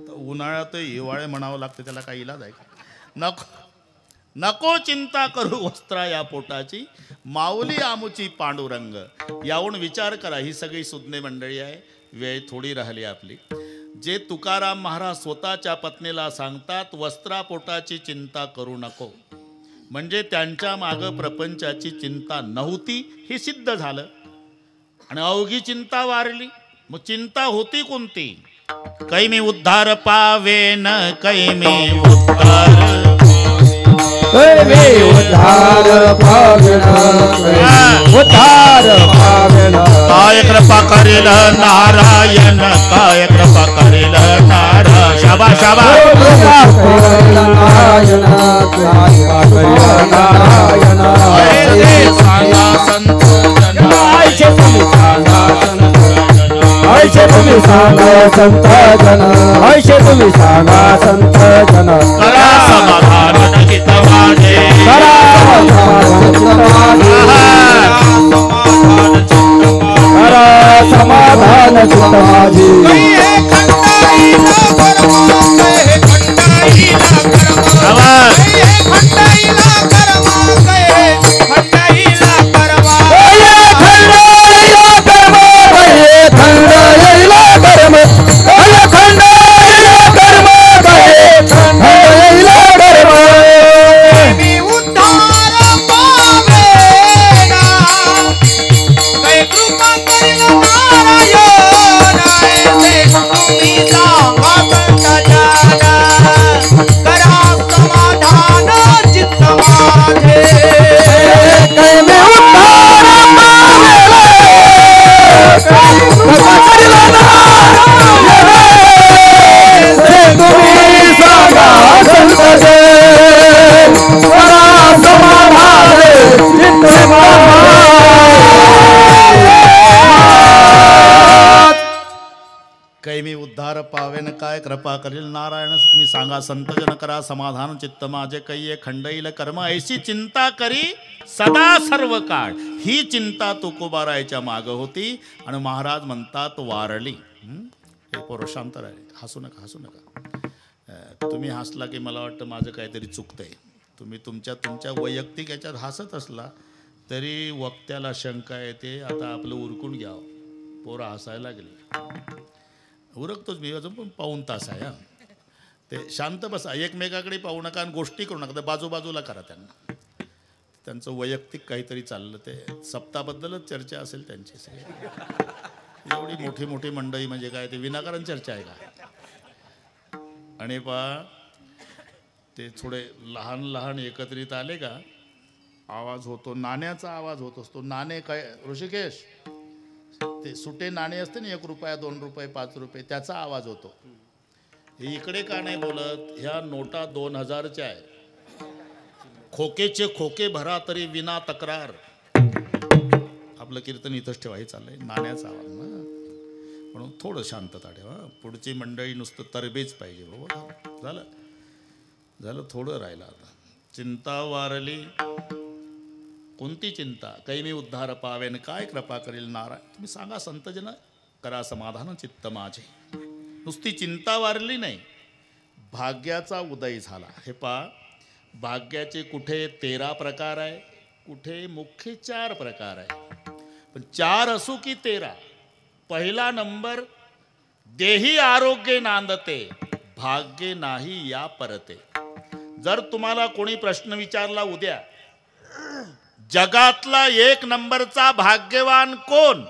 उन्हाळ्यात हिवाळे म्हणावं लागतं, त्याला काही इलाज आहे का? नको नको चिंता करू वस्त्रा या पोटाची, माऊली आमुची पांडुरंग. याहून विचार करा, ही सगळी सुज्ञ मंडळी आहे, वेळ थोडी राहिली आपली. जे तुकाराम महाराज स्वतःच्या पत्नीला सांगतात वस्त्रा पोटाची चिंता करू नको, म्हणजे त्यांच्या मागं प्रपंचाची चिंता नव्हती हे सिद्ध झालं. आणि अवघी चिंता वारली. मग चिंता होती कोणती? कैमी उद्धार पावेन, कैमी उद्धार काय कृपा करेल नारायण, काय कृपा करेल नारायण. शाबा शाबा सांगा संत तुम्ही सांगा संत जन ऐशे तुम्ही सांगा संत जन करा समाधान चित्त माझे करा समाधान चित्त माझे कैमी उद्धार पावेन काय कृपा करील नारायण तुम्ही सांगा संत जन करा समाधान चित्त माझे कैये खंडईल कर्म ऐशी चिंता करी सदा सर्व काळ ही चिंता तुकोबारायच्या माग होती आणि महाराज म्हणतात वारली. हे पोरं शांत राहिले, हसू नका हसू नका. तुम्ही हसला की मला वाटतं माझं काहीतरी चुकतंय. तुम्ही तुमच्या वैयक्तिक याच्यात हसत असला तरी वक्त्याला शंका येते. आता आपलं उरकून घ्यावं, पोरं हसायला लागले. उरकतोच मी अजून पण पाऊण तास आहे. ते शांत बसा, एकमेकाकडे पाहू नका आणि गोष्टी करू नका, बाजूबाजूला करा. त्यांचं वैयक्तिक काहीतरी चाललं, ते सप्ताबद्दलच चर्चा असेल त्यांची सगळी. एवढी मोठी मोठी मंडळी म्हणजे काय, ते विनाकारण चर्चा आहे का? आणि ते थोडे लहान लहान एकत्रित आले का आवाज होतो, नाण्याचा आवाज होत असतो. नाणे काय ऋषिकेश, ते सुटे नाणे असते ना, 1 रुपया 2 रुपये 5 रुपये, त्याचा आवाज होतो. हे इकडे का नाही बोलत? ह्या नोटा 2000च्या आहे. खोकेचे खोके भरा तरी विना तक्रार. आपलं कीर्तन इथंच ठेवा, हे चाललंय नाण्याचा आवाज ना, म्हणून थोडं शांतता ठेवा. पुढची मंडळी नुसतं तरबेज पाहिजे बाबा. झालं थोडं राहिलं आता. चिंता वारली, कोणती चिंता? कैमी उद्धार पावेन काय कृपा करील नारायण तुम्ही सांगा संत जन करा समाधान चित्त माझे. नुसती चिंता वारली नाही, भाग्याचा उदय झाला. हे भाग्याचे कुठे 13 प्रकार आहे, कुठे मुख्य 4 प्रकार आहे. पण 4 असो की 13, पहिला नंबर देही आरोग्य नांदते, भाग्य नाही या परते. जर तुम्हाला कोणी प्रश्न विचारला उद्या, जगातला 1 नंबरचा भाग्यवान कोण?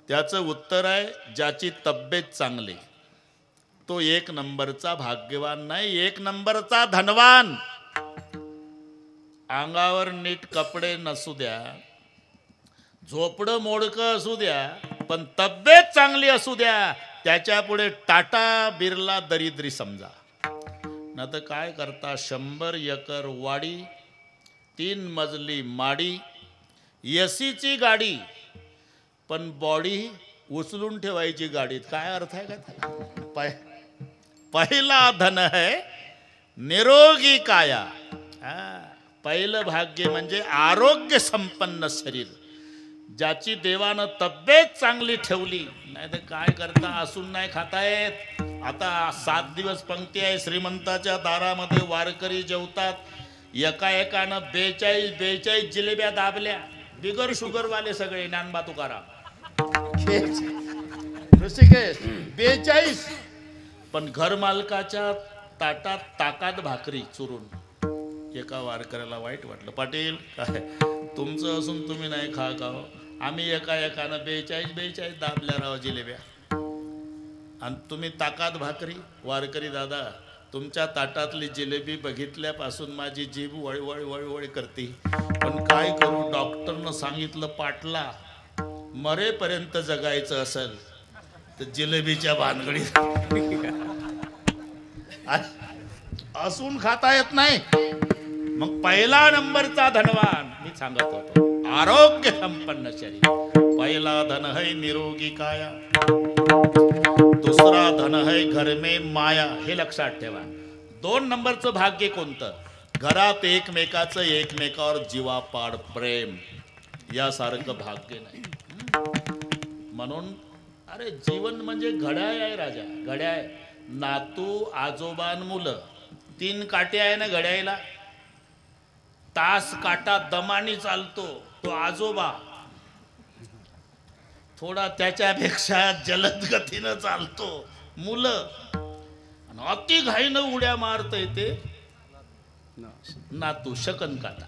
त्याचं उत्तर आहे ज्याची तब्येत चांगली. तो 1 नंबरचा भाग्यवान नाही, 1 नंबरचा धनवान. अंगावर नीट कपडे नसू द्या, झोपडं मोडकं असू द्या, पण तब्येत चांगली असू द्या, त्याच्या पुढे टाटा बिर्ला दरिद्री समजा. ना तर काय करता, 100 एकर वाडी, 3 मजली माडी, एसीची गाडी, पण बॉडी उचलून ठेवायची गाडीत. काय अर्थ आहे का? पहिला धन है निरोगी काया. पहिलं भाग्य म्हणजे आरोग्य संपन्न शरीर, ज्याची देवानं तब्येत चांगली ठेवली. नाही तर काय करता, असून नाही खाता येत. आता 7 दिवस पंक्ती आहे, श्रीमंताच्या दारामध्ये वारकरी जेवतात. एकानं 42 जिलेब्या दाबल्या, बिगर शुगरवाले सगळे, ज्ञानबा तुकाराम ऋषिकेश 42. पण घर मालकाच्या ताटात ताकात भाकरी चुरून. एका वारकऱ्याला वाईट वाटलं, पाटील काय तुमचं असून तुम्ही नाही खा खाव, आम्ही एकानं 42 दाबल्या राव जिलेब्या, आणि तुम्ही ताकात भाकरी. वारकरी दादा, तुमच्या ताटातली जिलेबी बघितल्यापासून माझी जीभ वळवळ वळवळ करते. पण काय करू, डॉक्टरनं सांगितलं पाटला मरेपर्यंत जगायचं असेल तर जिलेबीच्या भानगडीत असून खाता येत नाही. मग पहिला नंबरचा धनवान मी सांगत होतो, आरोग्य संपन्न शरीर. पहिला धन है निरोगी काया, दुसरा धन है घर में माया. हे लक्षात ठेवा. 2 नंबरचं भाग्य कोणतं? घरात एकमेकाचं एकमेकावर जीवापाड प्रेम, यासारखं भाग्य नाही. म्हणून अरे जीवन म्हणजे घड्याळ आहे राजा, घड्याळ. नातू, आजोबान, मुलं, 3 काटे आहे ना घड्याळीला. तास काटा दमानी चालतो तो आजोबा, थोडा त्याच्यापेक्षा जलद गतीनं चालतो मुलं, आणि अति घाईनं उड्या मारत येते नातू, शकन काटा.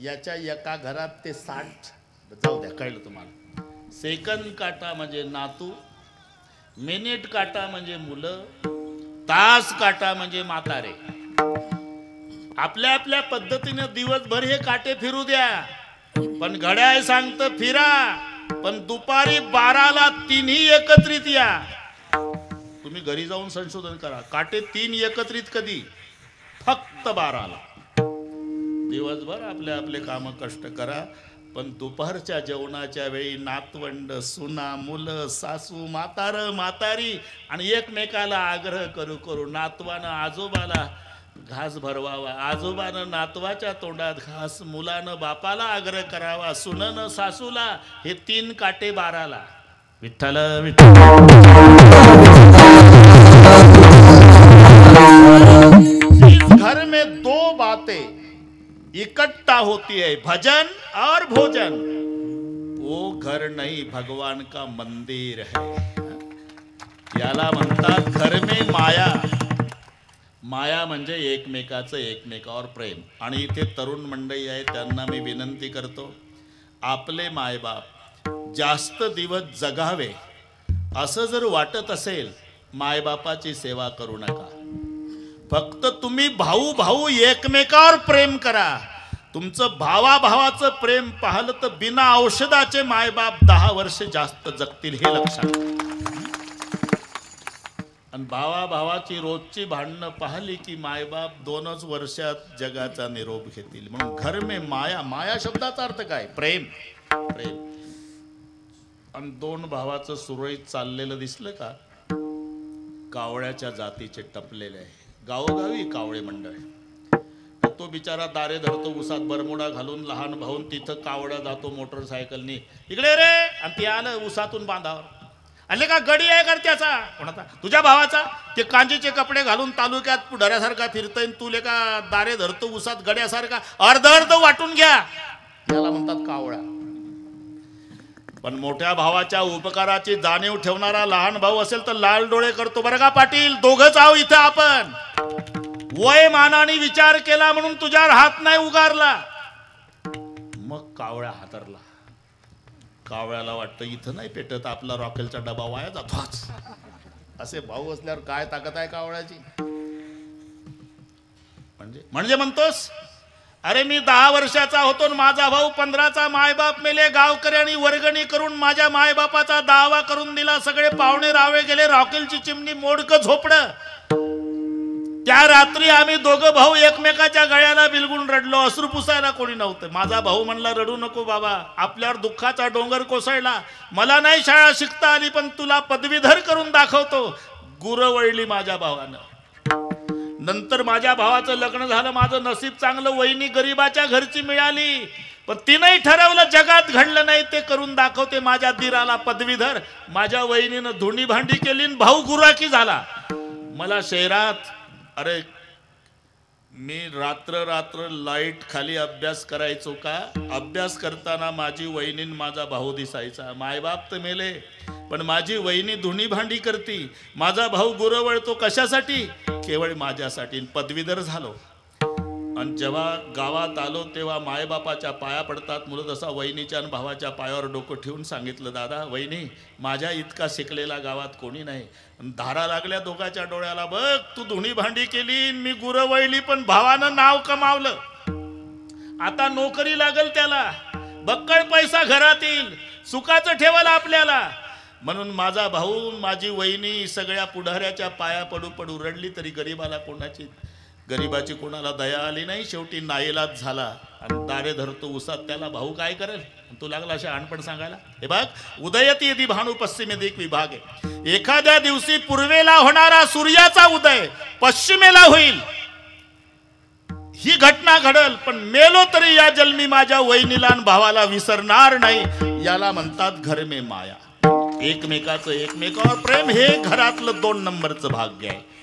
याच्या एका घरात ते 60, जाऊ द्या कळलं तुम्हाला. सेकंद काटा म्हणजे नातू, मिनिट काटा म्हणजे मुलं, तास काटा म्हणजे म्हातारे. आपल्या आपल्या पद्धतीने दिवसभर हे काटे फिरू द्या, पण घड्याळ सांगतं फिरा, पण दुपारी 12ला 3ही एकत्रित या. तुम्ही घरी जाऊन संशोधन करा, काटे 3 एकत्रित कधी? फक्त 12ला. दिवसभर आपले आपले काम कष्ट करा, पण दुपारच्या जेवणाच्या वेळी नातवंड, सुना, मुलं, सासू, म्हातार, म्हातारी आणि एकमेकाला आग्रह करू करू नातवानं आजोबाला घास भरवावा, आजोबानं नातवाच्या तोंडात घास, मुलानं बापाला आग्रह करावा, सुननं सासूला. हे 3 काटे 12ला. विठ्ठल विठ्ठल. जिस घर में 2 बातें इकट्ठा होती है, भजन और भोजन, वो घर नहीं भगवान का मंदिर है. याला म्हणतात घर में माया. माया म्हणजे एकमेकाचं एकमेकावर प्रेम. आणि इथे तरुण मंडळी आहे, त्यांना मी विनंती करतो, आपले मायबाप जास्त दिवस जगावे असं जर वाटत असेल, मायबापाची सेवा करू नका. फक्त तुम्ही भाऊ भाऊ एकमेकावर प्रेम करा. तुमचं भावाभावाचं प्रेम पाहिलं तर बिना औषधाचे मायबाप 10 वर्ष जास्त जगतील, हे लक्षात. आणि भावाभावाची रोजची भांडणं पाहिली की मायबाप 2च वर्षात जगाचा निरोप घेतील. म्हणून घर में माया. माया शब्दाचा अर्थ काय? प्रेम. प्रेम. आणि 2 भावाचं सुरळीत चाललेलं दिसलं का? कावळ्याच्या जातीचे टपलेले आहे. गावोगावी कावळे मंडळ. तो बिचारा दारे धरतो उसात बरमुडा घालून, लहान भाऊन तिथं कावळा जातो मोटरसायकलनी, इकडे रे, आणि ते आलं उसातून बांधावर. आले का गडी आहे कर त्याचा? कोणाचा? तुझ्या भावाचा. ते कांजीचे कपडे घालून तालुक्यात पुढाऱ्यासारखा फिरतय, तुले का दारे धरतो उसात गड्यासारखा. अर्ध अर्ध वाटून घ्या, याला म्हणतात कावळा. पण मोठ्या भावाच्या उपकाराची जाणीव ठेवणारा लहान भाऊ असेल तर लाल डोळे करतो. बरं का पाटील, दोघंच आहो इथं आपण. वय मानाने विचार केला म्हणून तुझ्यावर हात नाही उगारला. मग कावळा हातरला. कावळ्याला वाटतं इथं नाही पेटत, आपला रॉकेलचा डबा वाया जातोच. असे भाऊ असल्यावर काय ताकद आहे कावळ्याची? म्हणजे म्हणतोस, अरे मी 10 वर्षाचा होतो, माझा भाऊ 15चा. मायबाप मेले, गावकऱ्यांनी वर्गणी करून माझ्या मायबापाचा दावा करून दिला. सगळे पाहुणे रावळे गेले, रॉकेलची चिमणी मोडकं झोपडं. त्या रात्री आम्ही 2 भाऊ एकमेकाच्या गळ्याला बिलगून रडलो. अश्रू पुसायला कोणी नव्हतं. माझा भाऊ म्हणला, रडू नको बाबा, आपल्यावर दुःखाचा डोंगर कोसळला. मला नाही शाळा शिकता आली, पण तुला पदवीधर करून दाखवतो. गुरवळली माझ्या भावानं. नंतर माझ्या भावाचं लग्न झालं. माझं नसीब चांगलं, वहिनी गरीबाच्या घरची मिळाली. पण तिनंही ठरवलं जगात घडलं नाही ते करून दाखवते. माझ्या दीराला पदवीधर. माझ्या वहिनीनं धुणी भांडी केली, भाऊ गुराकी झाला. मला शहरात, अरे मी रात्र रात्र लाईट खाली अभ्यास करायचो का? अभ्यास करताना माझी वहिनी माझा भाऊ दिसायचा. मायबाप तर मेले, पण माझी वहिनी धुणी भांडी करती, माझा भाऊ गुरवळतो. कशासाठी? केवळ माझ्यासाठी. पदवीधर झालो. आणि जेव्हा गावात आलो तेव्हा मायबापाच्या पाया पडतात मुलं. तसा वहिनीच्या आणि भावाच्या पायावर डोकं ठेवून सांगितलं, दादा वहिनी, माझ्या इतका शिकलेला गावात कोणी नाही. धारा लागल्या दोघाच्या डोळ्याला. बघ, तू धुणी भांडी केली, मी गुरवळली, पण भावानं नाव कमावलं. आता नोकरी लागल त्याला, बक्कळ पैसा घरात येईल, सुखाचं ठेवलं आपल्याला. म्हणून माझा भाऊ, माझी वहिनी सगळ्या पुढाऱ्याच्या पाया पडू पडू रडली, तरी गरीबाला कोणाची गरीबाची कोणाला दया आली नाही, शेवटी नाईलाज झाला आणि दारे धरतो उसात, त्याला भाऊ काय करेल, तू लागला अशा अनपण सांगायला. हे बघ, उदयती यदि भानू पश्चिमेत एक विभाग आहे. एखाद्या दिवशी पूर्वेला होणारा सूर्याचा उदय पश्चिमेला होईल, ही घटना घडल, पण मेलो तरी या जन्मी माझ्या वहिनीला आणि भावाला विसरणार नाही. याला म्हणतात घर में माया. एकमेकाचं एकमेकावर प्रेम हे घरातलं 2 नंबरचं भाग्य आहे.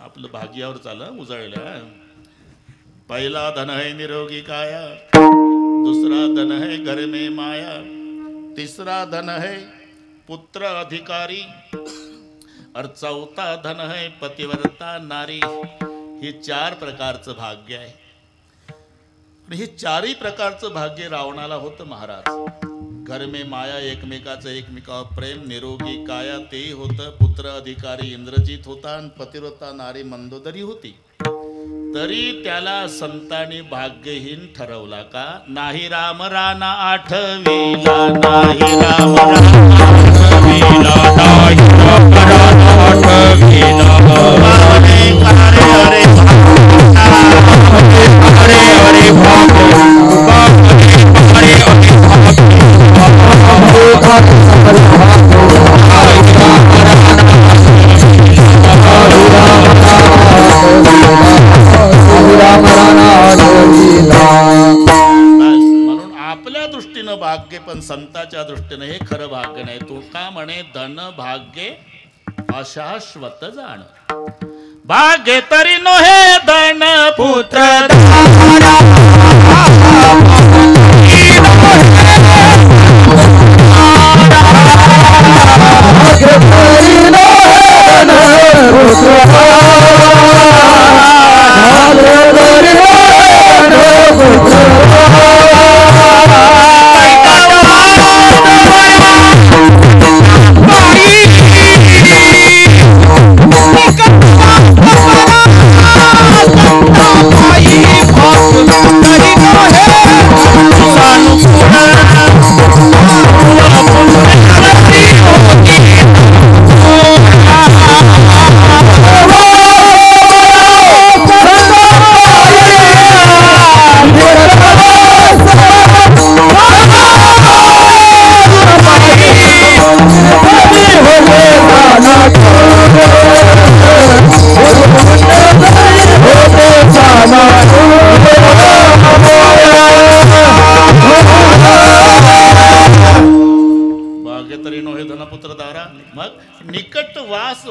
आपलं भाग्यावर चालं उजळलं. पहिला धन है निरोगी काया, दूसरा धन है घर में माया, तीसरा धन है पुत्र अधिकारी, और चौथा धन है पतिव्रता नारी. हे 4 प्रकारचं भाग्य आहे. हे 4ही प्रकारचं भाग्य रावणाला होतं महाराज. घर में माया, एकमेकाचं एकमेकावर प्रेम, निरोगी काया तेही होतं, पुत्र अधिकारी इंद्रजित होता आणि पतिव्रता नारी मंदोदरी होती. तरी त्याला संतांनी भाग्यहीन ठरवला का? नाही राम राणा आठवीला, नाही राम राणा आठवीला, नाही राम राणा आठवीला. म्हणून आपल्या दृष्टीनं भाग्य, पण संतांच्या दृष्टीनं हे खरं भाग्य नाही. तो का म्हणे, धन भाग्य अशाश्वत जाण. भाग्य तरी नोहे धन पुत्र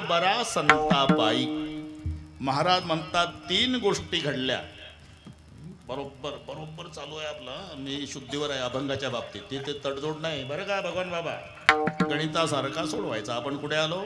बरा संतापाई. महाराज म्हणतात 3 गोष्टी घडल्या. बरोबर चालू आहे आपलं. मी शुद्धीवर आहे अभंगाच्या बाबतीत. तिथे तडजोड नाही बरं का भगवान बाबा. गणितासारखा सोडवायचा. आपण कुठे आलो?